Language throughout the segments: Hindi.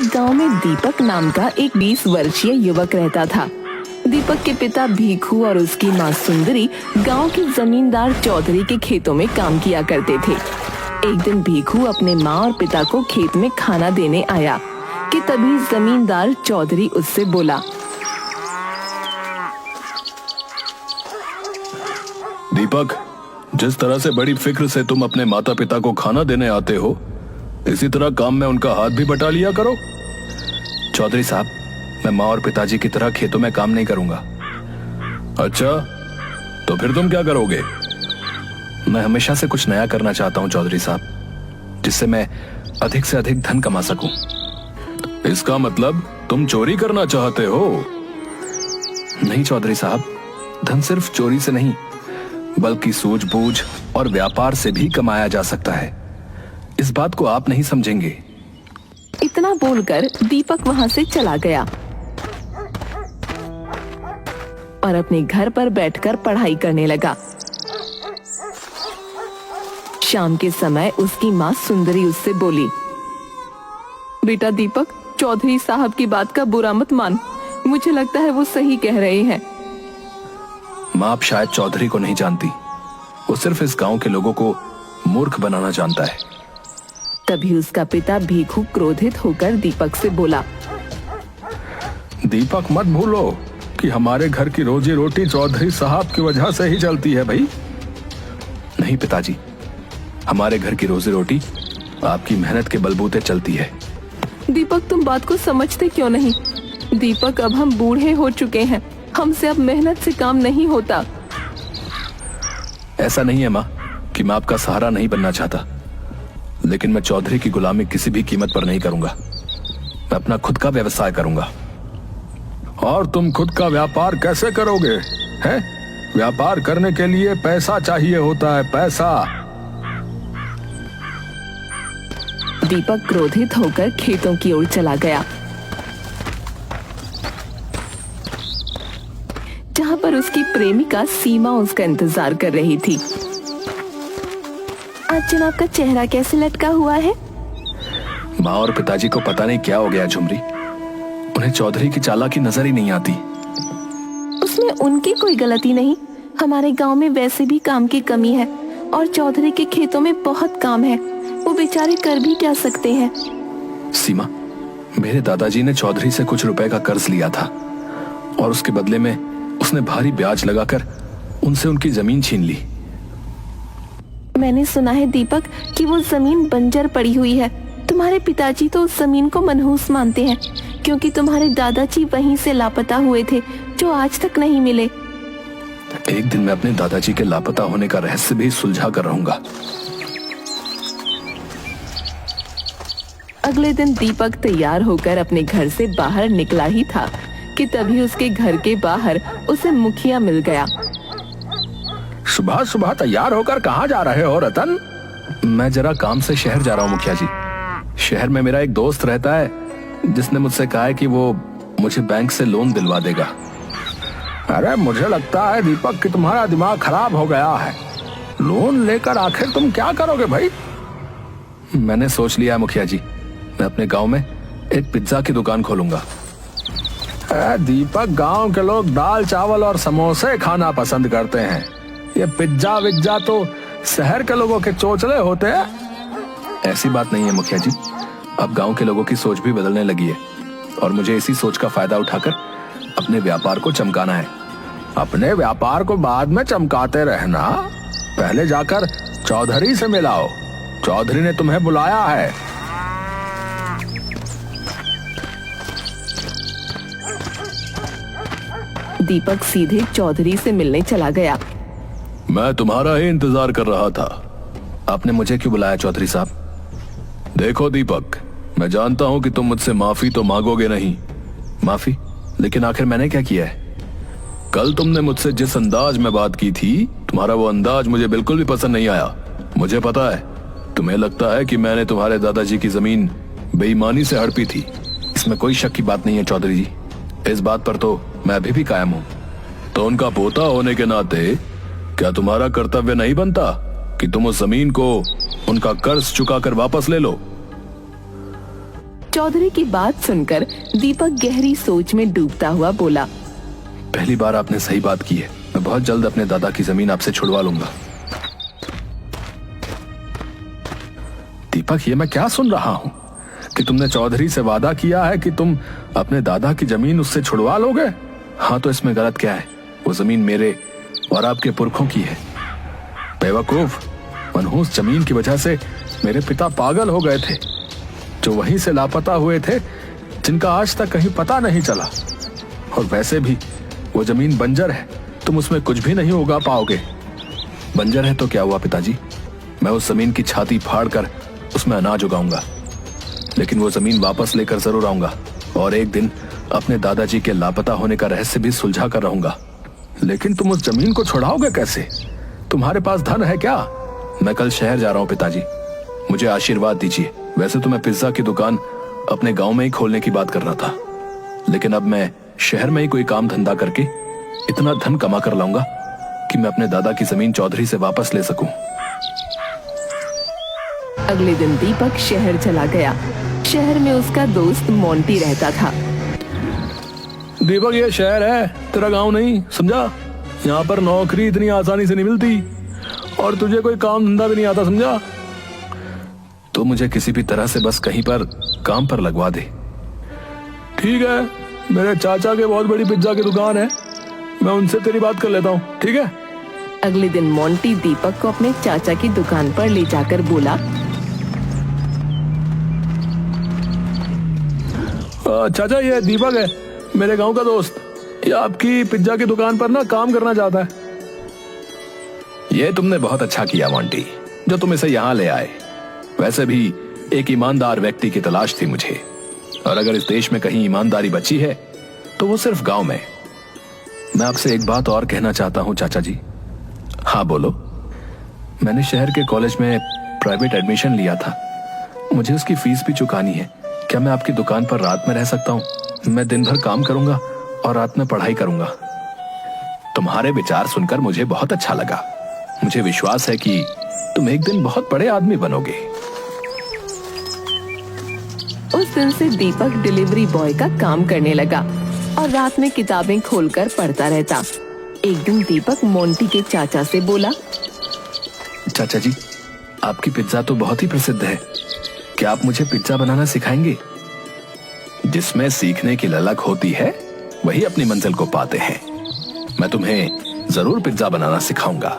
गांव में दीपक नाम का एक 20 वर्षीय युवक रहता था। दीपक के पिता भीखू और उसकी माँ सुंदरी गांव के जमींदार चौधरी के खेतों में काम किया करते थे। एक दिन भीखू अपने माँ और पिता को खेत में खाना देने आया कि तभी जमींदार चौधरी उससे बोला, दीपक, जिस तरह से बड़ी फिक्र से तुम अपने माता पिता को खाना देने आते हो, इसी तरह काम में उनका हाथ भी बटा लिया करो। चौधरी साहब, मैं माँ और पिताजी की तरह खेतों में काम नहीं करूंगा। अच्छा, तो फिर तुम क्या करोगे? मैं हमेशा से कुछ नया करना चाहता हूँ चौधरी साहब, जिससे मैं अधिक से अधिक धन कमा सकूं। इसका मतलब तुम चोरी करना चाहते हो? नहीं चौधरी साहब, धन सिर्फ चोरी से नहीं बल्कि सूझबूझ और व्यापार से भी कमाया जा सकता है। इस बात को आप नहीं समझेंगे। इतना बोलकर दीपक वहां से चला गया और अपने घर पर बैठकर पढ़ाई करने लगा। शाम के समय उसकी माँ सुंदरी उससे बोली, बेटा दीपक, चौधरी साहब की बात का बुरा मत मान, मुझे लगता है वो सही कह रहे हैं। माँ, आप शायद चौधरी को नहीं जानती। वो सिर्फ इस गांव के लोगों को मूर्ख बनाना जानता है। तभी उसका पिता भीखू क्रोधित होकर दीपक से बोला, दीपक, मत भूलो कि हमारे घर की रोजी रोटी चौधरी साहब की वजह से ही चलती है भाई। नहीं पिताजी, हमारे घर की रोजी रोटी आपकी मेहनत के बलबूते चलती है। दीपक, तुम बात को समझते क्यों नहीं? दीपक, अब हम बूढ़े हो चुके हैं, हमसे अब मेहनत से काम नहीं होता। ऐसा नहीं है माँ कि मैं आपका सहारा नहीं बनना चाहता, लेकिन मैं चौधरी की गुलामी किसी भी कीमत पर नहीं करूंगा। मैं अपना खुद का व्यवसाय करूंगा। और तुम खुद का व्यापार कैसे करोगे? हैं? व्यापार करने के लिए पैसा चाहिए होता है, पैसा। दीपक क्रोधित होकर खेतों की ओर चला गया, जहां पर उसकी प्रेमिका सीमा उसका इंतजार कर रही थी। आज जनाब का चेहरा कैसे लटका हुआ है? माँ और पिताजी को पता नहीं क्या हो गया झुमरी, उन्हें चौधरी की चालाकी नजर ही नहीं आती। उसमें उनकी कोई गलती नहीं। हमारे गांव में वैसे भी काम की कमी है और चौधरी के खेतों में बहुत काम है, वो बेचारे कर भी क्या सकते हैं। सीमा, मेरे दादाजी ने चौधरी से कुछ रुपए का कर्ज लिया था और उसके बदले में उसने भारी ब्याज लगाकर उनसे उनकी जमीन छीन ली। मैंने सुना है दीपक कि वो जमीन बंजर पड़ी हुई है। तुम्हारे पिताजी तो उस जमीन को मनहूस मानते हैं, क्योंकि तुम्हारे दादाजी वहीं से लापता हुए थे, जो आज तक नहीं मिले। एक दिन मैं अपने दादाजी के लापता होने का रहस्य भी सुलझा कर रहूंगा। अगले दिन दीपक तैयार होकर अपने घर से बाहर निकला ही था कि तभी उसके घर के बाहर उसे मुखिया मिल गया। सुबह सुबह तैयार होकर कहाँ जा रहे हो रतन? मैं जरा काम से शहर जा रहा हूँ मुखिया जी। शहर में मेरा एक दोस्त रहता है जिसने मुझसे कहा है कि वो मुझे बैंक से लोन दिलवा देगा। अरे, मुझे लगता है दीपक कि तुम्हारा दिमाग खराब हो गया है। लोन लेकर आखिर तुम क्या करोगे भाई? मैंने सोच लिया है मुखिया जी, मैं अपने गांव में एक पिज्जा की दुकान खोलूंगा। दीपक, गांव के लोग दाल चावल और समोसे खाना पसंद करते हैं। ये पिज्जा विज्जा तो शहर के लोगों के चोचले होते हैं। ऐसी बात नहीं है मुखिया जी, अब गांव के लोगों की सोच भी बदलने लगी है और मुझे इसी सोच का फायदा उठाकर अपने व्यापार को चमकाना है। अपने व्यापार को बाद में चमकाते रहना, पहले जाकर चौधरी से मिलाओ। चौधरी ने तुम्हें बुलाया है। दीपक सीधे चौधरी से मिलने चला गया। मैं तुम्हारा ही इंतजार कर रहा था। आपने मुझे क्यों बुलाया चौधरी साहब? देखो दीपक, मैं जानता हूं कि तुम मुझसे माफी तो मांगोगे नहीं। माफी? लेकिन आखिर मैंने क्या किया है? कल तुमने मुझसे जिस अंदाज में बात की थी, तुम्हारा वो अंदाज मुझे बिल्कुल भी पसंद नहीं आया। मुझे पता है, तुम्हें लगता है कि मैंने तुम्हारे दादाजी की जमीन बेईमानी से हड़पी थी। इसमें कोई शक की बात नहीं है चौधरी जी, इस बात पर तो मैं अभी भी कायम हूँ। तो उनका पोता होने के नाते क्या तुम्हारा कर्तव्य नहीं बनता कि तुम उस जमीन को उनका कर्ज चुकाकर वापस ले लो? चौधरी की बात सुनकर दीपक गहरी सोच में डूबता हुआ बोला, पहली बार आपने सही बात की है। मैं बहुत जल्द अपने दादा की जमीन आपसे छुड़वा लूंगा। दीपक, ये मैं क्या सुन रहा हूँ कि तुमने चौधरी से वादा किया है कि तुम अपने दादा की जमीन उससे छुड़वा लोगे? हाँ, तो इसमें गलत क्या है? वो जमीन मेरे और आपके पुरखों की है। बेवकूफ, मनहूस जमीन की वजह से मेरे पिता पागल हो गए थे, जो वहीं से लापता हुए थे, जिनका आज तक कहीं पता नहीं चला। और वैसे भी वो जमीन बंजर है, तुम उसमें कुछ भी नहीं उगा पाओगे। बंजर है तो क्या हुआ पिताजी, मैं उस जमीन की छाती फाड़कर उसमें अनाज उगाऊंगा, लेकिन वो जमीन वापस लेकर जरूर आऊंगा और एक दिन अपने दादाजी के लापता होने का रहस्य भी सुलझा कर रहूंगा। लेकिन तुम उस जमीन को छुड़ाओगे कैसे? तुम्हारे पास धन है क्या? मैं कल शहर जा रहा हूँ पिताजी, मुझे आशीर्वाद दीजिए। वैसे तो मैं पिज्जा की दुकान अपने गांव में ही खोलने की बात कर रहा था, लेकिन अब मैं शहर में ही कोई काम धंधा करके इतना धन कमा कर लाऊंगा कि मैं अपने दादा की जमीन चौधरी से वापस ले सकूं। अगले दिन दीपक शहर चला गया। शहर में उसका दोस्त मोंटी रहता था। दीपक, ये शहर है, तेरा गांव नहीं, समझा? यहाँ पर नौकरी इतनी आसानी से नहीं मिलती और तुझे कोई काम धंधा भी नहीं आता, समझा? तो मुझे किसी भी तरह से बस कहीं पर काम पर लगवा दे। ठीक है, मेरे चाचा के बहुत बड़ी पिज्जा की दुकान है, मैं उनसे तेरी बात कर लेता हूँ, ठीक है? अगले दिन मोंटी दीपक को अपने चाचा की दुकान पर ले जाकर बोला, चाचा, ये दीपक है, मेरे गांव का दोस्त। ये आपकी पिज्जा की दुकान पर ना काम करना चाहता है। ये तुमने बहुत अच्छा किया मोंटी, जो तुम इसे यहाँ ले आए। वैसे भी एक ईमानदार व्यक्ति की तलाश थी मुझे, और अगर इस देश में कहीं ईमानदारी बची है तो वो सिर्फ गांव में। मैं आपसे एक बात और कहना चाहता हूँ चाचा जी। हाँ बोलो। मैंने शहर के कॉलेज में प्राइवेट एडमिशन लिया था, मुझे उसकी फीस भी चुकानी है। क्या मैं आपकी दुकान पर रात में रह सकता हूँ? मैं दिन भर काम करूंगा और रात में पढ़ाई करूंगा। तुम्हारे विचार सुनकर मुझे बहुत अच्छा लगा। मुझे विश्वास है कि तुम एक दिन बहुत बड़े आदमी बनोगे। उस दिन से दीपक डिलीवरी बॉय का काम करने लगा और रात में किताबें खोलकर पढ़ता रहता। एक दिन दीपक मोंटी के चाचा से बोला, चाचा जी, आपकी पिज्जा तो बहुत ही प्रसिद्ध है, क्या आप मुझे पिज्जा बनाना सिखाएंगे? जिसमें सीखने की ललक होती है वही अपनी मंजिल को पाते हैं। मैं तुम्हें जरूर पिज्जा बनाना सिखाऊंगा।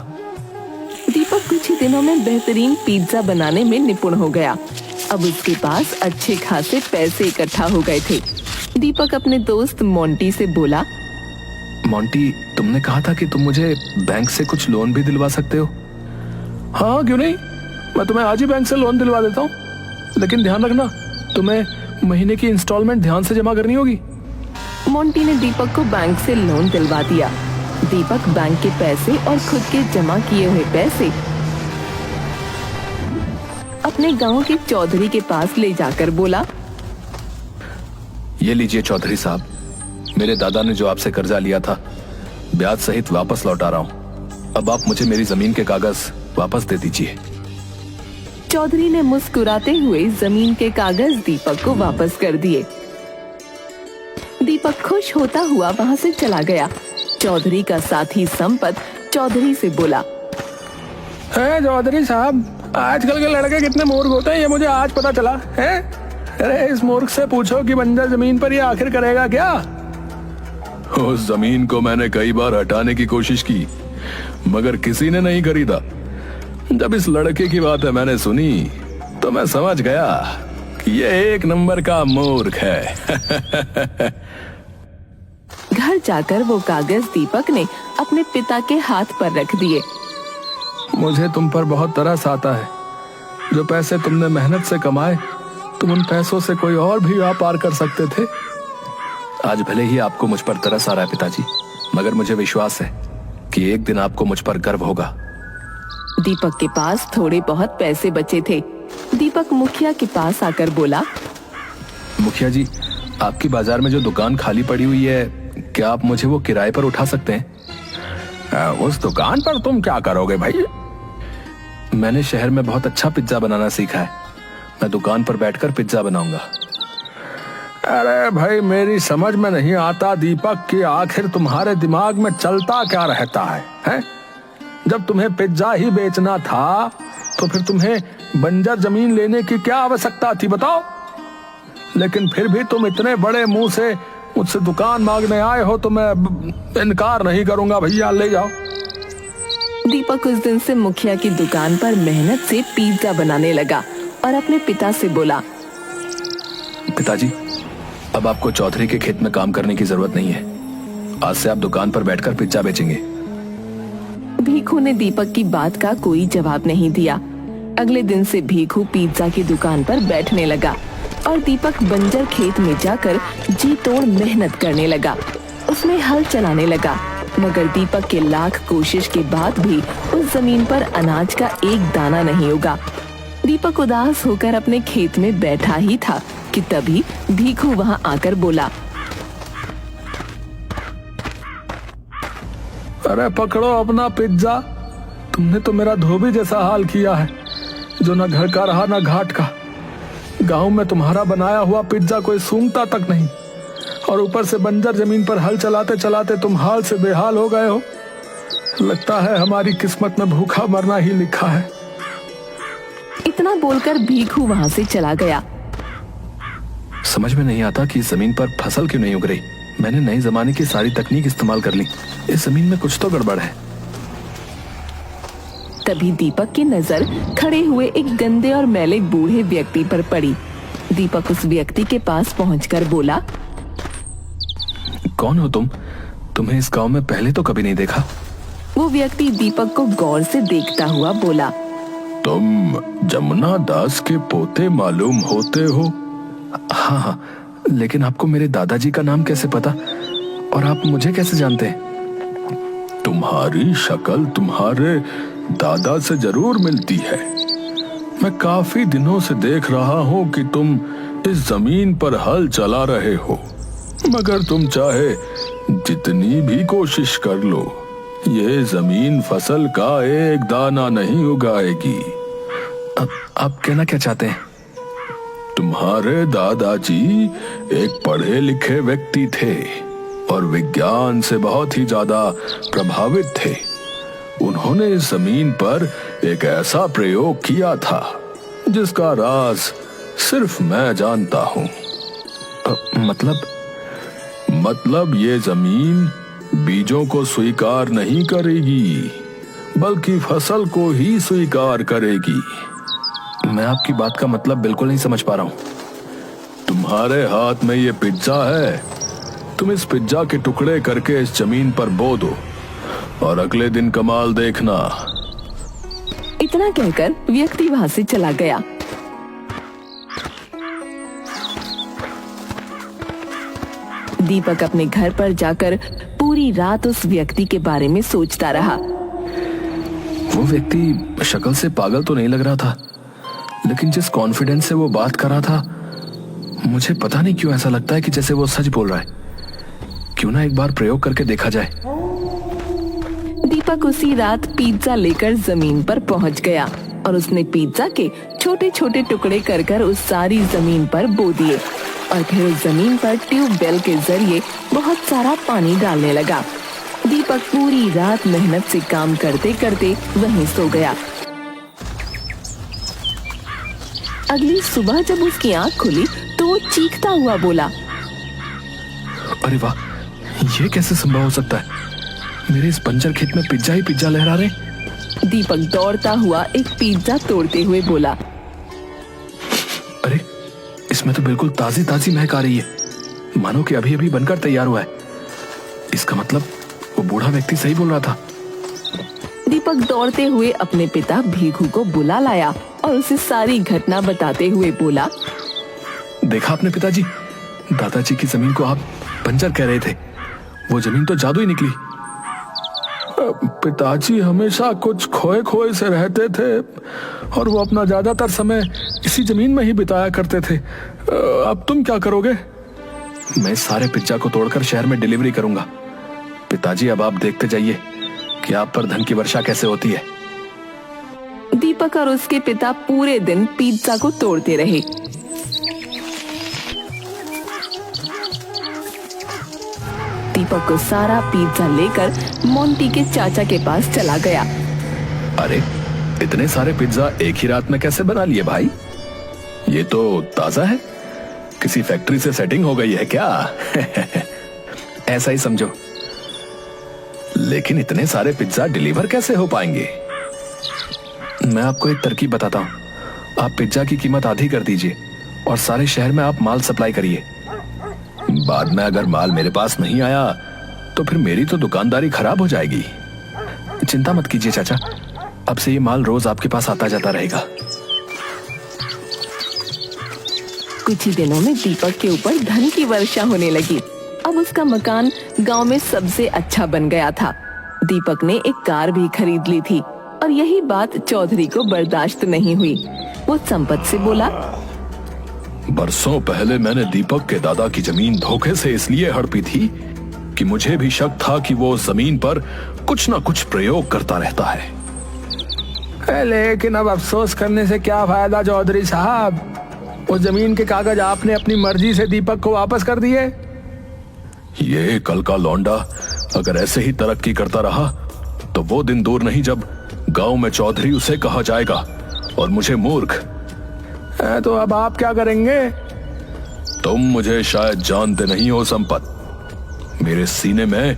दीपक कुछ ही दिनों में बेहतरीन पिज्जा बनाने में निपुण हो गया। अब उसके पास अच्छे खासे पैसे इकट्ठा हो गए थे। दीपक अपने दोस्त मोंटी से बोला, मोंटी, तुमने कहा था कि तुम मुझे बैंक से कुछ लोन भी दिलवा सकते हो। हाँ, क्यों नहीं, मैं तुम्हें आज ही बैंक से लोन दिलवा देता हूँ, लेकिन ध्यान रखना, तुम्हें महीने की इंस्टॉलमेंट ध्यान से जमा करनी होगी। मोंटी ने दीपक को बैंक से लोन दिलवा दिया। दीपक बैंक के पैसे और खुद के जमा किए हुए पैसे अपने गांव के चौधरी के पास ले जाकर बोला, ये लीजिए चौधरी साहब, मेरे दादा ने जो आपसे कर्जा लिया था ब्याज सहित वापस लौटा रहा हूँ। अब आप मुझे मेरी जमीन के कागज वापस दे दीजिए। चौधरी ने मुस्कुराते हुए जमीन के कागज दीपक को वापस कर दिए। दीपक खुश होता हुआ वहां से चला गया। चौधरी का साथी संपत चौधरी से बोला, है चौधरी साहब, आजकल के लड़के कितने मूर्ख होते हैं, ये मुझे आज पता चला है। अरे इस मूर्ख से पूछो कि बंजर जमीन पर ये आखिर करेगा क्या? उस जमीन को मैंने कई बार हटाने की कोशिश की, मगर किसी ने नहीं खरीदा। जब इस लड़के की बातें मैंने सुनी तो मैं समझ गया कि ये एक नंबर का मूर्ख है। घर जाकर वो कागज दीपक ने अपने पिता के हाथ पर रख दिए। मुझे तुम पर बहुत तरस आता है। जो पैसे तुमने मेहनत से कमाए, तुम उन पैसों से कोई और भी व्यापार कर सकते थे। आज भले ही आपको मुझ पर तरस आ रहा है पिताजी, मगर मुझे विश्वास है कि एक दिन आपको मुझ पर गर्व होगा। दीपक के पास थोड़े बहुत पैसे बचे थे। दीपक मुखिया के पास आकर बोला, मुखिया जी, आपकी बाजार में जो दुकान खाली पड़ी हुई है, क्या आप मुझे वो किराए पर उठा सकते हैं? उस दुकान पर तुम क्या करोगे भाई? मैंने शहर में बहुत अच्छा पिज्जा बनाना सीखा है। मैं दुकान पर बैठकर पिज्जा बनाऊंगा। अरे भाई, मेरी समझ में नहीं आता दीपक कि आखिर तुम्हारे दिमाग में चलता क्या रहता है, हैं? जब तुम्हें पिज्जा ही बेचना था तो फिर तुम्हें बंजर जमीन लेने की क्या आवश्यकता थी, बताओ? लेकिन फिर भी तुम इतने बड़े मुंह से मुझसे दुकान मांगने आए हो तो मैं इनकार नहीं करूंगा। भैया ले जाओ। दीपक उस दिन से मुखिया की दुकान पर मेहनत से पिज्जा बनाने लगा और अपने पिता से बोला, पिताजी, अब आपको चौधरी के खेत में काम करने की जरूरत नहीं है। आज से आप दुकान पर बैठकर पिज्जा बेचेंगे। भीखू ने दीपक की बात का कोई जवाब नहीं दिया। अगले दिन से भीखू पिज्जा की दुकान पर बैठने लगा और दीपक बंजर खेत में जाकर जी तोड़ मेहनत करने लगा। उसमें हल चलाने लगा, मगर दीपक के लाख कोशिश के बाद भी उस जमीन पर अनाज का एक दाना नहीं उगा। दीपक उदास होकर अपने खेत में बैठा ही था कि तभी भीखू वहां आकर बोला, अरे पकड़ो अपना पिज्जा। तुमने तो मेरा धोबी जैसा हाल किया है, जो न घर का रहा न घाट का। गांव में तुम्हारा बनाया हुआ पिज्जा कोई सूंघता तक नहीं, और ऊपर से बंजर जमीन पर हल चलाते चलाते तुम हाल से बेहाल हो गए हो। लगता है हमारी किस्मत में भूखा मरना ही लिखा है। इतना बोलकर भीखू वहां से चला गया। समझ में नहीं आता कि इस जमीन पर फसल क्यों नहीं उग रही। मैंने नए जमाने की सारी तकनीक इस्तेमाल कर ली, इस जमीन में कुछ तो गड़बड़ है। तभी दीपक की नजर खड़े हुए एक गंदे और मैले बूढ़े व्यक्ति पर पड़ी। दीपक उस व्यक्ति के पास पहुंचकर बोला, कौन हो तुम? तुम्हें इस गांव में पहले तो कभी नहीं देखा। वो व्यक्ति दीपक को गौर से देखता हुआ बोला, तुम जमुना दास के पोते मालूम होते हो? हाँ हाँ, लेकिन आपको मेरे दादाजी का नाम कैसे पता, और आप मुझे कैसे जानते हैं? तुम्हारी शक्ल तुम्हारे दादा से जरूर मिलती है। मैं काफी दिनों से देख रहा हूँ कि तुम इस जमीन पर हल चला रहे हो, मगर तुम चाहे जितनी भी कोशिश कर लो, ये जमीन फसल का एक दाना नहीं उगाएगी। आप कहना क्या चाहते हैं? तुम्हारे दादाजी एक पढ़े लिखे व्यक्ति थे और विज्ञान से बहुत ही ज्यादा प्रभावित थे। उन्होंने इस जमीन पर एक ऐसा प्रयोग किया था जिसका राज सिर्फ मैं जानता हूँ। मतलब ये जमीन बीजों को स्वीकार नहीं करेगी, बल्कि फसल को ही स्वीकार करेगी। मैं आपकी बात का मतलब बिल्कुल नहीं समझ पा रहा हूँ। तुम्हारे हाथ में ये पिज्जा है, तुम इस पिज्जा के टुकड़े करके इस जमीन पर बो दो और अगले दिन कमाल देखना। इतना कहकर व्यक्ति वहां से चला गया। दीपक अपने घर पर जाकर पूरी रात उस व्यक्ति के बारे में सोचता रहा। वो व्यक्ति शक्ल से पागल तो नहीं लग रहा था, लेकिन जिस कॉन्फिडेंस से वो बात कर रहा था, मुझे पता नहीं क्यों ऐसा लगता है कि जैसे वो सच बोल रहा है। क्यों ना एक बार प्रयोग करके देखा जाए। दीपक उसी रात पिज्जा लेकर जमीन पर पहुंच गया और उसने पिज्जा के छोटे छोटे टुकड़े कर कर उस सारी जमीन पर बो दिए और फिर उस जमीन पर ट्यूबवेल के जरिए बहुत सारा पानी डालने लगा। दीपक पूरी रात मेहनत से काम करते करते वहीं सो गया। अगली सुबह जब उसकी आंख खुली तो वो चीखता हुआ बोला, अरे वाह, ये कैसे संभव हो सकता है? मेरे इस बंजर खेत में पिज्जा ही पिज्जा लहरा रहे। दीपक दौड़ता हुआ एक पिज्जा तोड़ते हुए बोला, अरे इसमें तो बिल्कुल ताजी ताजी महक आ रही है, मानो कि अभी अभी बनकर तैयार हुआ है। इसका मतलब वो बूढ़ा व्यक्ति सही बोल रहा था। दीपक दौड़ते हुए अपने पिता भीखू को बुला लाया और उसे सारी घटना बताते हुए बोला, देखा आपने पिताजी, दादाजी की जमीन को आप बंजर कह रहे थे, वो जमीन तो जादू ही निकली। पिताजी हमेशा कुछ खोए खोए से रहते थे और वो अपना ज्यादातर समय इसी जमीन में ही बिताया करते थे। अब तुम क्या करोगे? मैं सारे पिज्जा को तोड़कर शहर में डिलीवरी करूंगा। पिताजी अब आप देखते जाइए कि आप पर धन की वर्षा कैसे होती है। दीपक और उसके पिता पूरे दिन पिज्जा को तोड़ते रहे। दीपक को सारा पिज्जा लेकर मोंटी के चाचा के पास चला गया। अरे इतने सारे पिज्जा एक ही रात में कैसे बना लिए भाई? ये तो ताजा है, किसी फैक्ट्री से सेटिंग हो गई है क्या? ऐसा ही समझो। लेकिन इतने सारे पिज्जा डिलीवर कैसे हो पाएंगे? मैं आपको एक तरकीब बताता हूँ। आप पिज्जा की कीमत आधी कर दीजिए और सारे शहर में आप माल सप्लाई करिए। बाद में अगर माल मेरे पास नहीं आया तो फिर मेरी तो दुकानदारी खराब हो जाएगी। चिंता मत कीजिए चाचा, अब से ये माल रोज आपके पास आता जाता रहेगा। कुछ ही दिनों में दीपक के ऊपर धन की वर्षा होने लगी। अब उसका मकान गांव में सबसे अच्छा बन गया था। दीपक ने एक कार भी खरीद ली थी और यही बात चौधरी को बर्दाश्त नहीं हुई। वो संपत से बोला, बरसों पहले मैंने दीपक के दादा की जमीन धोखे से इसलिए हड़पी थी कि मुझे भी शक था कि वो जमीन पर कुछ न कुछ प्रयोग करता रहता है। लेकिन अब अफसोस करने से क्या फायदा चौधरी साहब? उस जमीन के कागज आपने अपनी मर्जी से दीपक को वापस कर दिए। ये कल का लौंडा अगर ऐसे ही तरक्की करता रहा तो वो दिन दूर नहीं जब गांव में चौधरी उसे कहा जाएगा और मुझे मूर्ख। तो अब आप क्या करेंगे? तुम मुझे शायद जानते नहीं हो संपत, मेरे सीने में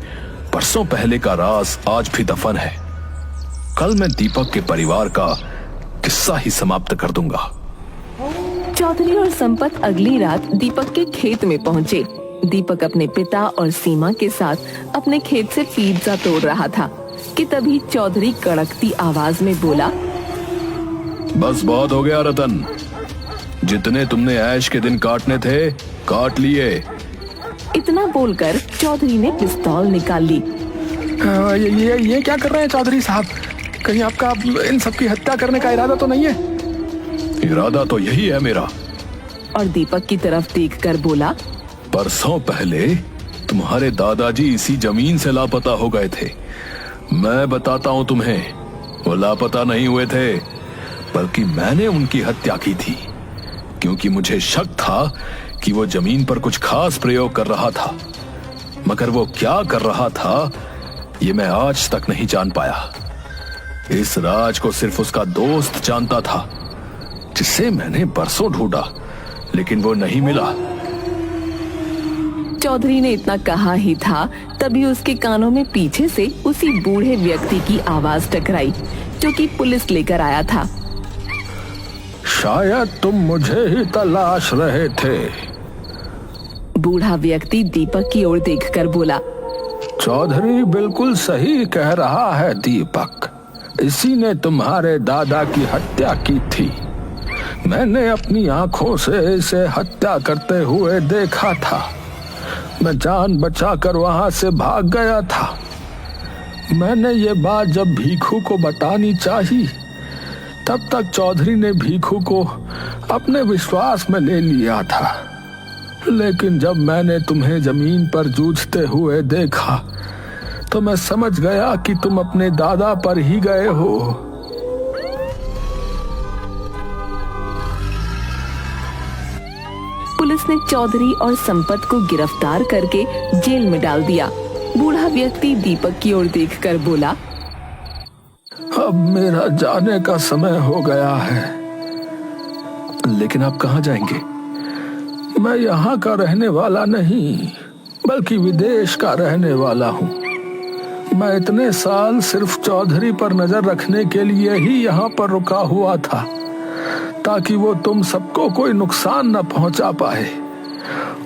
बरसों पहले का राज आज भी दफन है। कल मैं दीपक के परिवार का किस्सा ही समाप्त कर दूंगा। चौधरी और संपत अगली रात दीपक के खेत में पहुंचे। दीपक अपने पिता और सीमा के साथ अपने खेत से पिज्जा तोड़ रहा था कि तभी चौधरी कड़कती आवाज में बोला, बस बहुत हो गया रतन, जितने तुमने ऐश के दिन काटने थे काट लिए। इतना बोलकर चौधरी ने पिस्तौल निकाल ली। ये क्या कर रहे हैं चौधरी साहब? कहीं आपका इन सबकी हत्या करने का इरादा तो नहीं है? इरादा तो यही है मेरा। और दीपक की तरफ देखकर बोला, बरसों पहले तुम्हारे दादाजी इसी जमीन से लापता हो गए थे। मैं बताता हूँ तुम्हें, वो लापता नहीं हुए थे, बल्कि मैंने उनकी हत्या की थी, क्योंकि मुझे शक था कि वो जमीन पर कुछ खास प्रयोग कर रहा था। मगर वो क्या कर रहा था ये मैं आज तक नहीं जान पाया। इस राज को सिर्फ उसका दोस्त जानता था, जिसे मैंने बरसों ढूंढा लेकिन वो नहीं मिला। चौधरी ने इतना कहा ही था, तभी उसके कानों में पीछे से उसी बूढ़े व्यक्ति की आवाज टकराई जो कि पुलिस लेकर आया था। शायद तुम मुझे ही तलाश रहे थे। बूढ़ा व्यक्ति दीपक की ओर देखकर बोला, चौधरी बिल्कुल सही कह रहा है दीपक, इसी ने तुम्हारे दादा की हत्या की थी। मैंने अपनी आंखों से इसे हत्या करते हुए देखा था। मैं जान बचाकर वहां से भाग गया था। मैंने ये बात जब भीखू को बतानी चाहिए, तब तक चौधरी ने भीखू को अपने विश्वास में ले लिया था। लेकिन जब मैंने तुम्हें जमीन पर जूझते हुए देखा तो मैं समझ गया कि तुम अपने दादा पर ही गए हो। पुलिस ने चौधरी और संपत को गिरफ्तार करके जेल में डाल दिया। बूढ़ा व्यक्ति दीपक की ओर देखकर बोला, अब मेरा जाने का समय हो गया है। लेकिन आप कहाँ जाएंगे? मैं यहाँ का रहने वाला नहीं, बल्कि विदेश का रहने वाला हूँ। मैं इतने साल सिर्फ चौधरी पर नजर रखने के लिए ही यहाँ पर रुका हुआ था, ताकि वो तुम सबको कोई नुकसान न पहुंचा पाए।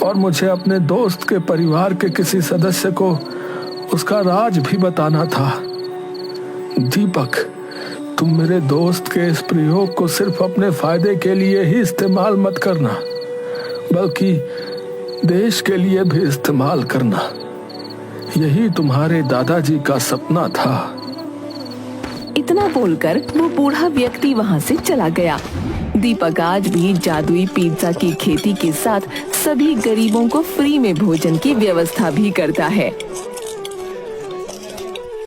और मुझे अपने दोस्त के परिवार के किसी सदस्य को उसका राज भी बताना था। दीपक, तुम मेरे दोस्त के इस प्रयोग को सिर्फ अपने फायदे के लिए ही इस्तेमाल मत करना, बल्कि देश के लिए भी इस्तेमाल करना। यही तुम्हारे दादाजी का सपना था। इतना बोलकर वो बूढ़ा व्यक्ति वहाँ से चला गया। दीपक आज भी जादुई पिज्जा की खेती के साथ सभी गरीबों को फ्री में भोजन की व्यवस्था भी करता है।